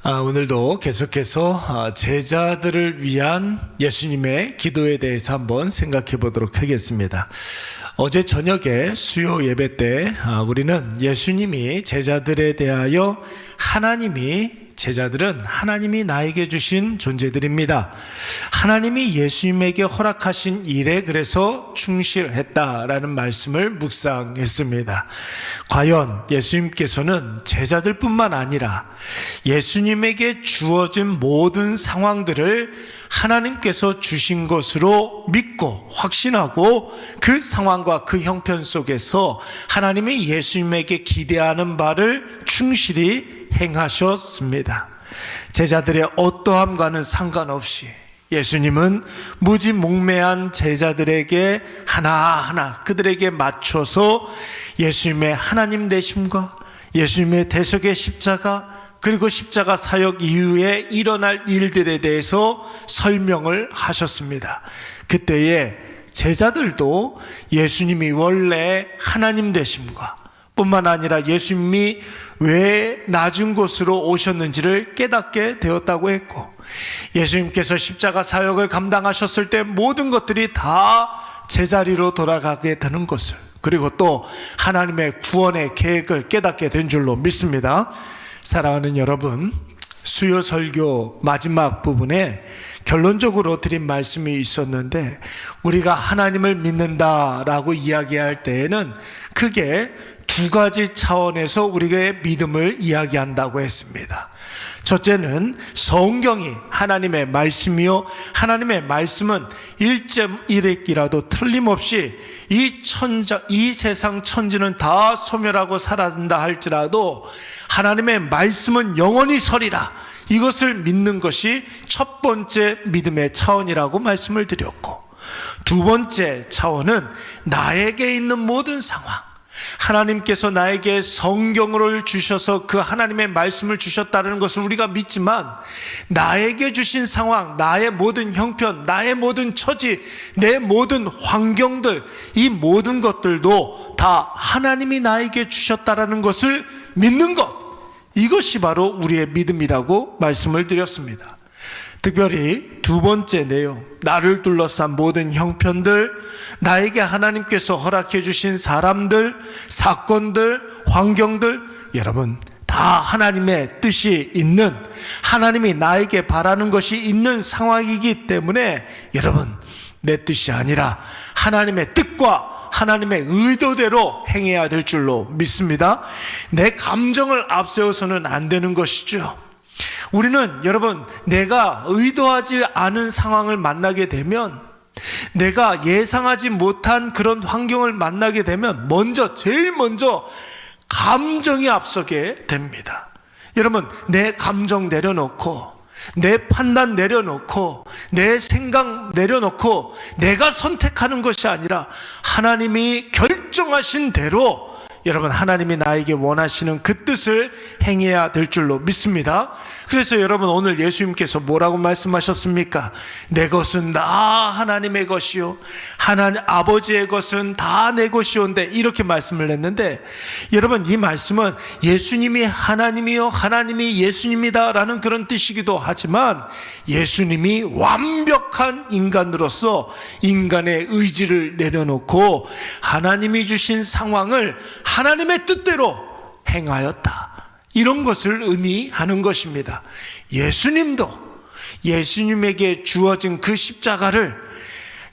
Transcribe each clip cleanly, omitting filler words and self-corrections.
오늘도 계속해서 제자들을 위한 예수님의 기도에 대해서 한번 생각해 보도록 하겠습니다. 어제 저녁에 수요 예배 때 우리는 예수님이 제자들에 대하여 제자들은 하나님이 나에게 주신 존재들입니다. 하나님이 예수님에게 허락하신 일에 그래서 충실했다라는 말씀을 묵상했습니다. 과연 예수님께서는 제자들뿐만 아니라 예수님에게 주어진 모든 상황들을 하나님께서 주신 것으로 믿고 확신하고 그 상황과 그 형편 속에서 하나님이 예수님에게 기대하는 바를 충실히 행하셨습니다. 제자들의 어떠함과는 상관없이 예수님은 무지몽매한 제자들에게 하나하나 그들에게 맞춰서 예수님의 하나님 되심과 예수님의 대속의 십자가 그리고 십자가 사역 이후에 일어날 일들에 대해서 설명을 하셨습니다. 그때에 제자들도 예수님이 원래 하나님 되심과 뿐만 아니라 예수님이 왜 낮은 곳으로 오셨는지를 깨닫게 되었다고 했고, 예수님께서 십자가 사역을 감당하셨을 때 모든 것들이 다 제자리로 돌아가게 되는 것을, 그리고 또 하나님의 구원의 계획을 깨닫게 된 줄로 믿습니다. 사랑하는 여러분, 수요 설교 마지막 부분에 결론적으로 드린 말씀이 있었는데, 우리가 하나님을 믿는다라고 이야기할 때에는 크게 두 가지 차원에서 우리의 믿음을 이야기한다고 했습니다. 첫째는 성경이 하나님의 말씀이요, 하나님의 말씀은 1.1획이라도 틀림없이 이 세상 천지는 다 소멸하고 사라진다 할지라도 하나님의 말씀은 영원히 서리라, 이것을 믿는 것이 첫 번째 믿음의 차원이라고 말씀을 드렸고, 두 번째 차원은 나에게 있는 모든 상황, 하나님께서 나에게 성경을 주셔서 그 하나님의 말씀을 주셨다는 것을 우리가 믿지만, 나에게 주신 상황, 나의 모든 형편, 나의 모든 처지, 내 모든 환경들, 이 모든 것들도 다 하나님이 나에게 주셨다는 것을 믿는 것, 이것이 바로 우리의 믿음이라고 말씀을 드렸습니다. 특별히 두 번째 내용, 나를 둘러싼 모든 형편들, 나에게 하나님께서 허락해 주신 사람들, 사건들, 환경들, 여러분 다 하나님의 뜻이 있는, 하나님이 나에게 바라는 것이 있는 상황이기 때문에 여러분, 내 뜻이 아니라 하나님의 뜻과 하나님의 의도대로 행해야 될 줄로 믿습니다. 내 감정을 앞세워서는 안 되는 것이죠. 우리는 여러분, 내가 의도하지 않은 상황을 만나게 되면, 내가 예상하지 못한 그런 환경을 만나게 되면 제일 먼저 감정이 앞서게 됩니다. 여러분, 내 감정 내려놓고, 내 판단 내려놓고, 내 생각 내려놓고 내가 선택하는 것이 아니라 하나님이 결정하신 대로 여러분, 하나님이 나에게 원하시는 그 뜻을 행해야 될 줄로 믿습니다. 그래서 여러분, 오늘 예수님께서 뭐라고 말씀하셨습니까? 내 것은 다 하나님의 것이요, 하나님 아버지의 것은 다 내 것이온데, 이렇게 말씀을 했는데, 여러분, 이 말씀은 예수님이 하나님이요, 하나님이 예수님이다 라는 그런 뜻이기도 하지만, 예수님이 완벽한 인간으로서 인간의 의지를 내려놓고 하나님이 주신 상황을 하나님의 뜻대로 행하였다, 이런 것을 의미하는 것입니다. 예수님도 예수님에게 주어진 그 십자가를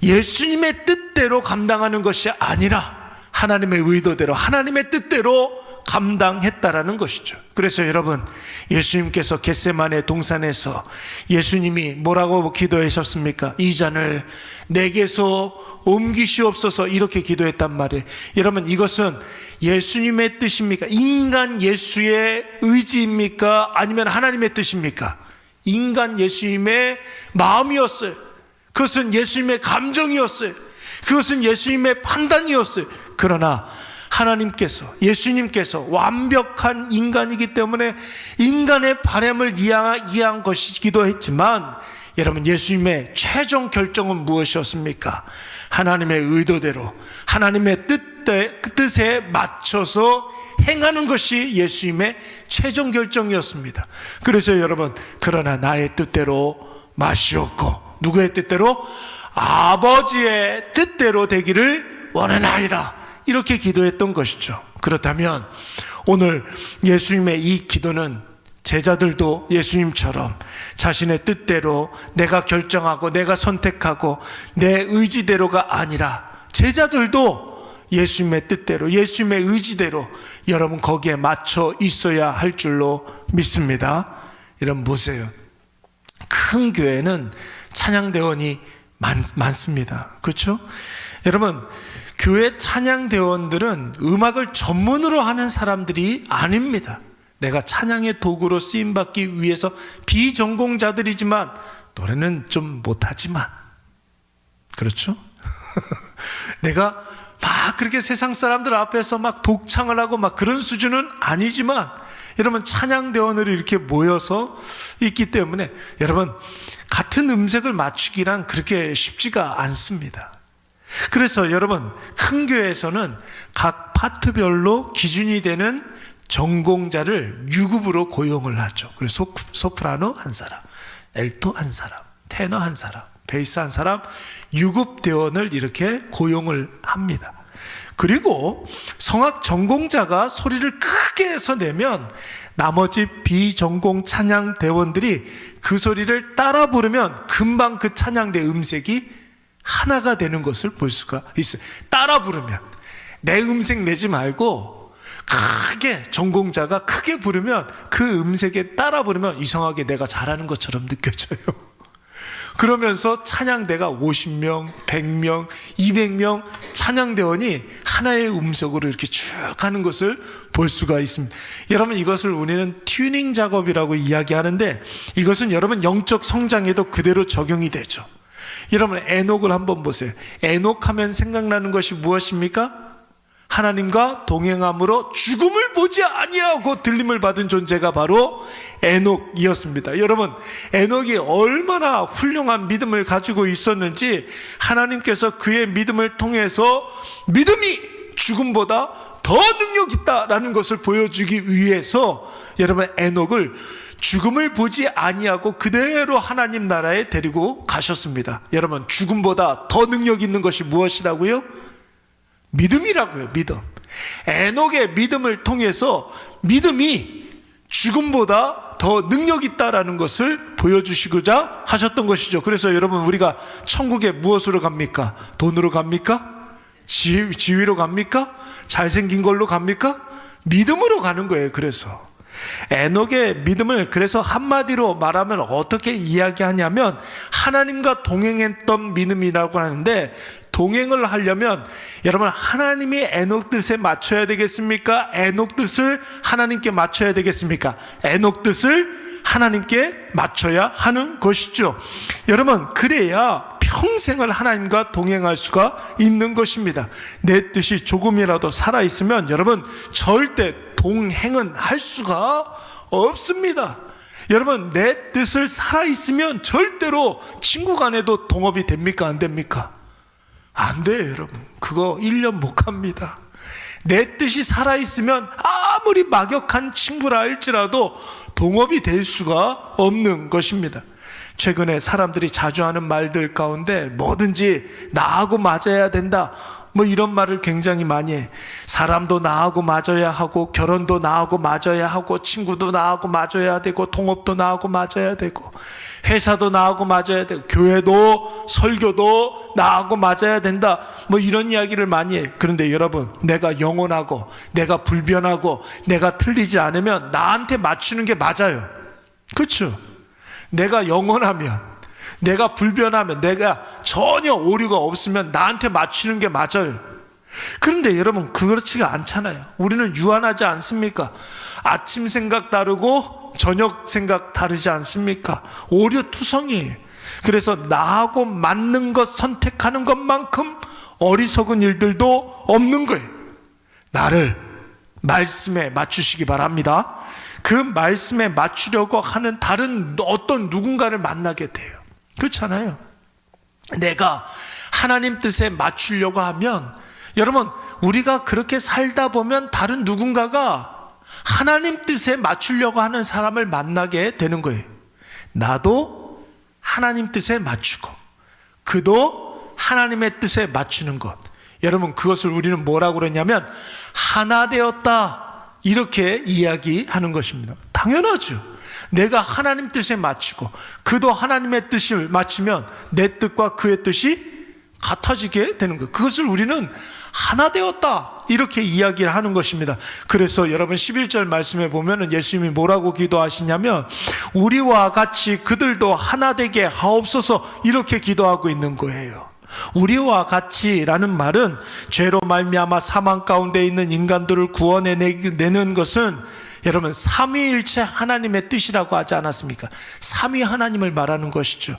예수님의 뜻대로 감당하는 것이 아니라 하나님의 의도대로, 하나님의 뜻대로 감당했다라는 것이죠. 그래서 여러분, 예수님께서 겟세마네 동산에서 예수님이 뭐라고 기도하셨습니까? 이 잔을 내게서 옮기시옵소서, 이렇게 기도했단 말이에요. 여러분, 이것은 예수님의 뜻입니까? 인간 예수의 의지입니까? 아니면 하나님의 뜻입니까? 인간 예수님의 마음이었어요. 그것은 예수님의 감정이었어요. 그것은 예수님의 판단이었어요. 그러나 예수님께서 완벽한 인간이기 때문에 인간의 바람을 이해한 것이기도 했지만, 여러분, 예수님의 최종 결정은 무엇이었습니까? 하나님의 의도대로, 하나님의 뜻에 맞춰서 행하는 것이 예수님의 최종 결정이었습니다. 그래서 여러분, 그러나 나의 뜻대로 마시옵고 누구의 뜻대로? 아버지의 뜻대로 되기를 원하나이다, 이렇게 기도했던 것이죠. 그렇다면 오늘 예수님의 이 기도는 제자들도 예수님처럼 자신의 뜻대로 내가 결정하고 내가 선택하고 내 의지대로가 아니라, 제자들도 예수님의 뜻대로 예수님의 의지대로 여러분 거기에 맞춰 있어야 할 줄로 믿습니다. 여러분 보세요. 큰 교회는 찬양대원이 많습니다. 그렇죠? 여러분, 교회 찬양대원들은 음악을 전문으로 하는 사람들이 아닙니다. 내가 찬양의 도구로 쓰임받기 위해서 비전공자들이지만 노래는 좀 못하지만, 그렇죠? 내가 막 그렇게 세상 사람들 앞에서 막 독창을 하고 막 그런 수준은 아니지만, 여러분 찬양대원으로 이렇게 모여서 있기 때문에 여러분 같은 음색을 맞추기란 그렇게 쉽지가 않습니다. 그래서 여러분 큰 교회에서는 각 파트별로 기준이 되는 전공자를 유급으로 고용을 하죠. 그래서 소프라노 한 사람, 엘토 한 사람, 테너 한 사람, 베이스 한 사람, 유급대원을 이렇게 고용을 합니다. 그리고 성악 전공자가 소리를 크게 해서 내면 나머지 비전공 찬양대원들이 그 소리를 따라 부르면 금방 그 찬양대 음색이 하나가 되는 것을 볼 수가 있어요. 따라 부르면, 내 음색 내지 말고 크게, 전공자가 크게 부르면 그 음색에 따라 부르면 이상하게 내가 잘하는 것처럼 느껴져요. 그러면서 찬양대가 50명, 100명, 200명 찬양대원이 하나의 음색으로 이렇게 쭉 가는 것을 볼 수가 있습니다. 여러분, 이것을 우리는 튜닝 작업이라고 이야기하는데, 이것은 여러분 영적 성장에도 그대로 적용이 되죠. 여러분 에녹을 한번 보세요. 에녹 하면 생각나는 것이 무엇입니까? 하나님과 동행함으로 죽음을 보지 아니하고 들림을 받은 존재가 바로 에녹이었습니다. 여러분, 에녹이 얼마나 훌륭한 믿음을 가지고 있었는지 하나님께서 그의 믿음을 통해서 믿음이 죽음보다 더 능력 있다라는 것을 보여주기 위해서 여러분 에녹을 죽음을 보지 아니하고 그대로 하나님 나라에 데리고 가셨습니다. 여러분, 죽음보다 더 능력 있는 것이 무엇이라고요? 믿음이라고요. 믿음. 에녹의 믿음을 통해서 믿음이 죽음보다 더 능력 있다라는 것을 보여주시고자 하셨던 것이죠. 그래서 여러분, 우리가 천국에 무엇으로 갑니까? 돈으로 갑니까? 지위로 갑니까? 잘생긴 걸로 갑니까? 믿음으로 가는 거예요. 그래서 에녹의 믿음을 그래서 한마디로 말하면 어떻게 이야기하냐면 하나님과 동행했던 믿음이라고 하는데, 동행을 하려면 여러분 하나님이 에녹 뜻에 맞춰야 되겠습니까? 에녹 뜻을 하나님께 맞춰야 되겠습니까? 에녹 뜻을 하나님께 맞춰야 하는 것이죠. 여러분, 그래야 평생을 하나님과 동행할 수가 있는 것입니다. 내 뜻이 조금이라도 살아있으면 여러분 절대 동행은 할 수가 없습니다. 여러분, 내 뜻을 살아있으면 절대로 친구 간에도 동업이 됩니까? 안 됩니까? 안 돼요. 여러분, 그거 1년 못 갑니다. 내 뜻이 살아있으면 아무리 막역한 친구라 할지라도 동업이 될 수가 없는 것입니다. 최근에 사람들이 자주 하는 말들 가운데 뭐든지 나하고 맞아야 된다, 뭐 이런 말을 굉장히 많이 해. 사람도 나하고 맞아야 하고, 결혼도 나하고 맞아야 하고, 친구도 나하고 맞아야 되고, 동업도 나하고 맞아야 되고, 회사도 나하고 맞아야 되고, 교회도 설교도 나하고 맞아야 된다, 뭐 이런 이야기를 많이 해. 그런데 여러분, 내가 영원하고 내가 불변하고 내가 틀리지 않으면 나한테 맞추는 게 맞아요. 그렇죠? 내가 영원하면, 내가 불변하면, 내가 전혀 오류가 없으면 나한테 맞추는 게 맞아요. 그런데 여러분, 그렇지가 않잖아요. 우리는 유한하지 않습니까? 아침 생각 다르고 저녁 생각 다르지 않습니까? 오류투성이에요. 그래서 나하고 맞는 것 선택하는 것만큼 어리석은 일들도 없는 거예요. 나를 말씀에 맞추시기 바랍니다. 그 말씀에 맞추려고 하는 다른 어떤 누군가를 만나게 돼요. 그렇잖아요. 내가 하나님 뜻에 맞추려고 하면 여러분, 우리가 그렇게 살다 보면 다른 누군가가 하나님 뜻에 맞추려고 하는 사람을 만나게 되는 거예요. 나도 하나님 뜻에 맞추고 그도 하나님의 뜻에 맞추는 것. 여러분, 그것을 우리는 뭐라고 그러냐면 하나 되었다, 이렇게 이야기하는 것입니다. 당연하죠. 내가 하나님 뜻에 맞추고 그도 하나님의 뜻을 맞추면 내 뜻과 그의 뜻이 같아지게 되는 거예요. 그것을 우리는 하나 되었다, 이렇게 이야기를 하는 것입니다. 그래서 여러분 11절 말씀에 보면 예수님이 뭐라고 기도하시냐면 우리와 같이 그들도 하나 되게 하옵소서, 이렇게 기도하고 있는 거예요. 우리와 같이라는 말은 죄로 말미암아 사망 가운데 있는 인간들을 구원해내는 것은 여러분 삼위일체 하나님의 뜻이라고 하지 않았습니까? 삼위 하나님을 말하는 것이죠.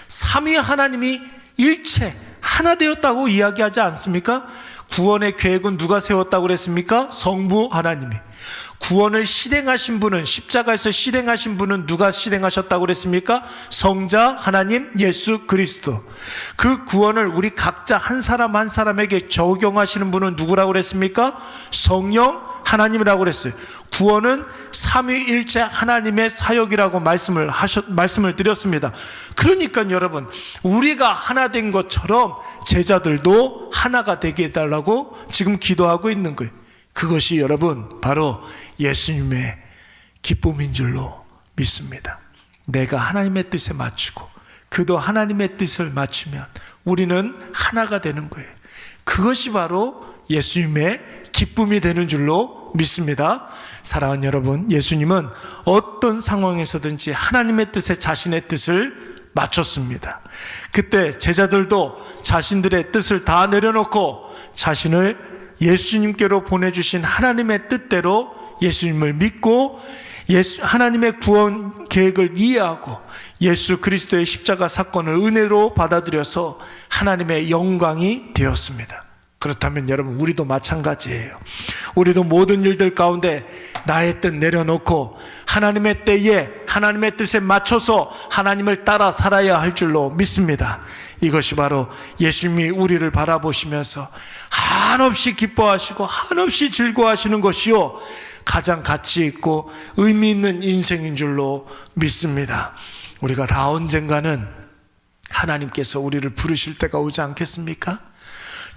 삼위 하나님이 일체 하나 되었다고 이야기하지 않습니까? 구원의 계획은 누가 세웠다고 그랬습니까? 성부 하나님이. 구원을 실행하신 분은, 십자가에서 실행하신 분은 누가 실행하셨다고 그랬습니까? 성자 하나님 예수 그리스도. 그 구원을 우리 각자 한 사람 한 사람에게 적용하시는 분은 누구라고 그랬습니까? 성령 하나님이라고 그랬어요. 구원은 삼위일체 하나님의 사역이라고 말씀을 드렸습니다. 그러니까 여러분, 우리가 하나 된 것처럼 제자들도 하나가 되게 해달라고 지금 기도하고 있는 거예요. 그것이 여러분 바로 예수님의 기쁨인 줄로 믿습니다. 내가 하나님의 뜻에 맞추고 그도 하나님의 뜻을 맞추면 우리는 하나가 되는 거예요. 그것이 바로 예수님의 기쁨이 되는 줄로 믿습니다. 사랑하는 여러분, 예수님은 어떤 상황에서든지 하나님의 뜻에 자신의 뜻을 맞췄습니다. 그때 제자들도 자신들의 뜻을 다 내려놓고 자신을 예수님께로 보내주신 하나님의 뜻대로 예수님을 믿고 하나님의 구원 계획을 이해하고 예수 그리스도의 십자가 사건을 은혜로 받아들여서 하나님의 영광이 되었습니다. 그렇다면 여러분, 우리도 마찬가지예요. 우리도 모든 일들 가운데 나의 뜻 내려놓고 하나님의 때에 하나님의 뜻에 맞춰서 하나님을 따라 살아야 할 줄로 믿습니다. 이것이 바로 예수님이 우리를 바라보시면서 한없이 기뻐하시고 한없이 즐거워하시는 것이요, 가장 가치 있고 의미 있는 인생인 줄로 믿습니다. 우리가 다 언젠가는 하나님께서 우리를 부르실 때가 오지 않겠습니까?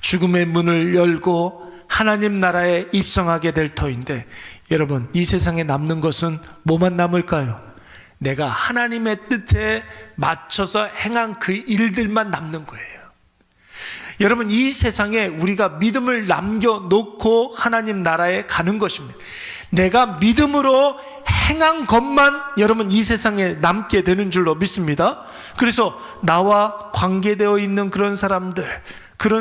죽음의 문을 열고 하나님 나라에 입성하게 될 터인데, 여러분, 이 세상에 남는 것은 뭐만 남을까요? 내가 하나님의 뜻에 맞춰서 행한 그 일들만 남는 거예요. 여러분, 이 세상에 우리가 믿음을 남겨놓고 하나님 나라에 가는 것입니다. 내가 믿음으로 행한 것만 여러분 이 세상에 남게 되는 줄로 믿습니다. 그래서 나와 관계되어 있는 그런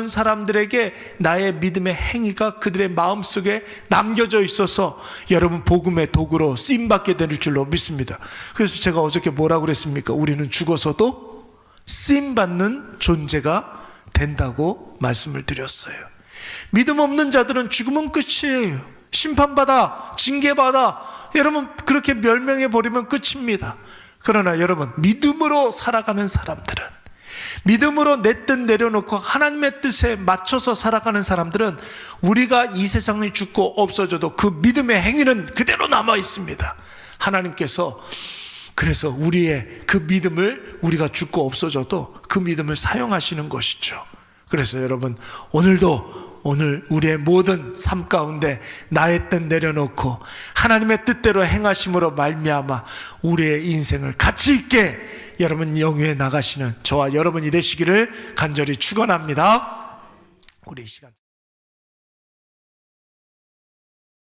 사람들에게 나의 믿음의 행위가 그들의 마음속에 남겨져 있어서 여러분 복음의 도구로 쓰임받게 될 줄로 믿습니다. 그래서 제가 어저께 뭐라고 그랬습니까? 우리는 죽어서도 쓰임받는 존재가 된다고 말씀을 드렸어요. 믿음 없는 자들은 죽으면 끝이에요. 심판받아, 징계받아, 여러분 그렇게 멸명해버리면 끝입니다. 그러나 여러분, 믿음으로 살아가는 사람들은, 믿음으로 내 뜻 내려놓고 하나님의 뜻에 맞춰서 살아가는 사람들은 우리가 이 세상에 죽고 없어져도 그 믿음의 행위는 그대로 남아 있습니다. 하나님께서 그래서 우리의 그 믿음을, 우리가 죽고 없어져도 그 믿음을 사용하시는 것이죠. 그래서 여러분, 오늘 우리의 모든 삶 가운데 나의 뜻 내려놓고 하나님의 뜻대로 행하심으로 말미암아 우리의 인생을 가치 있게 여러분 영위에 나가시는 저와 여러분이 되시기를 간절히 축원합니다. 우리 이 시간